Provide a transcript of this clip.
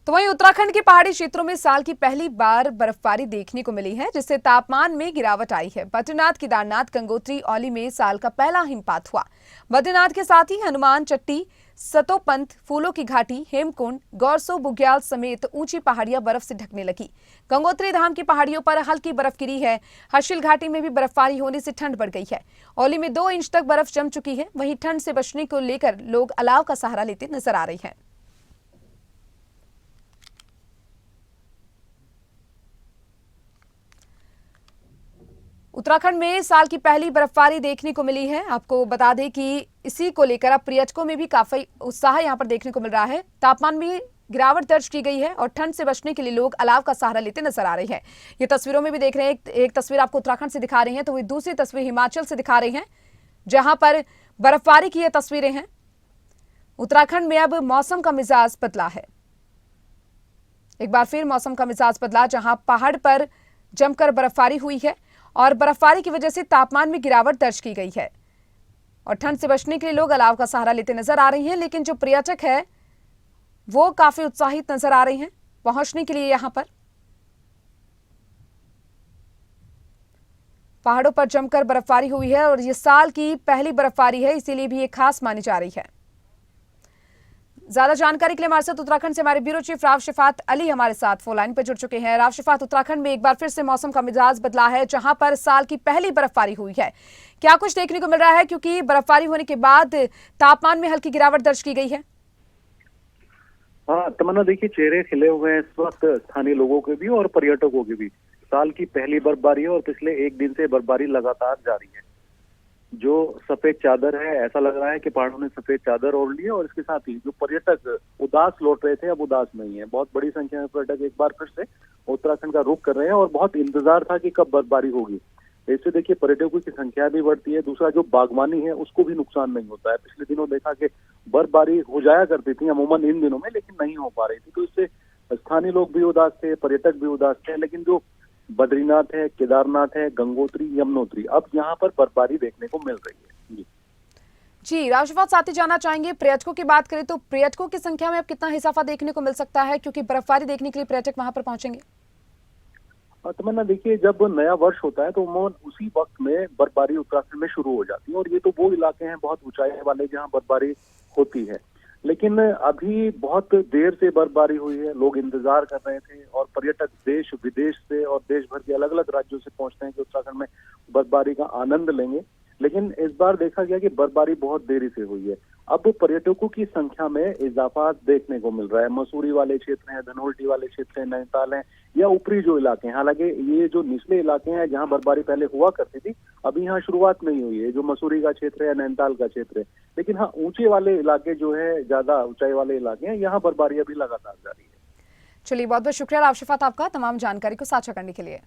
तो वहीं उत्तराखंड के पहाड़ी क्षेत्रों में साल की पहली बार बर्फबारी देखने को मिली है, जिससे तापमान में गिरावट आई है। बद्रीनाथ, केदारनाथ, गंगोत्री, औली में साल का पहला हिमपात हुआ। बद्रीनाथ के साथ ही हनुमान चट्टी, सतोपंथ, फूलों की घाटी, हेमकुंड, गौरसो, बुग्याल समेत ऊंची पहाड़ियां बर्फ से ढकने लगी। गंगोत्री धाम की पहाड़ियों पर हल्की बर्फ गिरी है। हर्षिल घाटी में भी बर्फबारी होने से ठंड बढ़ गई है। औली में 2 इंच तक बर्फ जम चुकी है। वहीं ठंड से बचने को लेकर लोग अलाव का सहारा लेते नजर आ रहे हैं। उत्तराखंड में साल की पहली बर्फबारी देखने को मिली है। आपको बता दें कि इसी को लेकर अब पर्यटकों में भी काफी उत्साह यहां पर देखने को मिल रहा है। तापमान में गिरावट दर्ज की गई है और ठंड से बचने के लिए लोग अलाव का सहारा लेते नजर आ रहे हैं। ये तस्वीरों में भी देख रहे हैं, एक तस्वीर आपको उत्तराखंड से दिखा रहे हैं, तो वही दूसरी तस्वीर हिमाचल से दिखा रहे हैं, जहां पर बर्फबारी की ये तस्वीरें हैं। उत्तराखंड में अब मौसम का मिजाज बदला है। एक बार फिर मौसम का मिजाज बदला, जहां पहाड़ पर जमकर बर्फबारी हुई है और बर्फबारी की वजह से तापमान में गिरावट दर्ज की गई है और ठंड से बचने के लिए लोग अलाव का सहारा लेते नजर आ रहे हैं। लेकिन जो पर्यटक है वो काफी उत्साहित नजर आ रहे हैं पहुंचने के लिए। यहां पर पहाड़ों पर जमकर बर्फबारी हुई है और ये साल की पहली बर्फबारी है, इसीलिए भी ये खास मानी जा रही है। ज्यादा जानकारी के लिए हमारे साथ उत्तराखंड से हमारे ब्यूरो चीफ राव शिफात अली हमारे साथ फोन लाइन पर जुड़ चुके हैं। राव शिफात, उत्तराखंड में एक बार फिर से मौसम का मिजाज बदला है, जहां पर साल की पहली बर्फबारी हुई है। क्या कुछ देखने को मिल रहा है, क्योंकि बर्फबारी होने के बाद तापमान में हल्की गिरावट दर्ज की गई है? हाँ तमन्ना, देखिए चेहरे खिले हुए हैं इस वक्त स्थानीय लोगों के भी और पर्यटकों के भी। साल की पहली बर्फबारी है और पिछले एक दिन से बर्फबारी लगातार जारी है। जो सफेद चादर है, ऐसा लग रहा है कि पहाड़ों ने सफेद चादर ओढ़ ली है और इसके साथ ही जो पर्यटक उदास लौट रहे थे अब उदास नहीं है। बहुत बड़ी संख्या में पर्यटक एक बार फिर से उत्तराखंड का रुख कर रहे हैं और बहुत इंतजार था कि कब बर्फबारी होगी। इससे देखिए पर्यटकों की संख्या भी बढ़ती है, दूसरा जो बागवानी है उसको भी नुकसान नहीं होता है। पिछले दिनों देखा कि बर्फबारी हो जाया करती थी अमूमन इन दिनों में, लेकिन नहीं हो पा रही थी, तो इससे स्थानीय लोग भी उदास थे, पर्यटक भी उदास थे। लेकिन जो बद्रीनाथ है, केदारनाथ है, गंगोत्री, यमुनोत्री, अब यहाँ पर बर्फबारी देखने को मिल रही है। जी राव शिफात, साथ ही जानना चाहेंगे, पर्यटकों की बात करें तो पर्यटकों की संख्या में अब कितना इजाफा देखने को मिल सकता है, क्योंकि बर्फबारी देखने के लिए पर्यटक वहां पर पहुंचेंगे? तमन्ना, देखिए जब नया वर्ष होता है तो उसी वक्त में बर्फबारी उत्तराखंड में शुरू हो जाती है और ये तो वो इलाके हैं बहुत ऊंचाई वाले जहाँ बर्फबारी होती है। लेकिन अभी बहुत देर से बर्फबारी हुई है, लोग इंतजार कर रहे थे और पर्यटक देश विदेश से और देश भर के अलग अलग राज्यों से पहुंचते हैं कि उत्तराखंड में बर्फबारी का आनंद लेंगे। लेकिन इस बार देखा गया कि बर्फबारी बहुत देरी से हुई है। अब पर्यटकों की संख्या में इजाफा देखने को मिल रहा है। मसूरी वाले क्षेत्र हैं, धनोल्टी वाले क्षेत्र हैं, नैनीताल हैं या ऊपरी जो इलाके हैं, हालांकि ये जो निचले इलाके हैं जहां बर्फबारी पहले हुआ करती थी, अभी यहाँ शुरुआत नहीं हुई है, जो मसूरी का क्षेत्र है या नैनीताल का क्षेत्र है। लेकिन हाँ, ऊंचे वाले इलाके जो है, ज्यादा ऊंचाई वाले इलाके हैं, यहाँ बर्फबारी अभी लगातार जारी है। चलिए, बहुत बहुत शुक्रिया राव शिफात आपका तमाम जानकारी को साझा करने के लिए।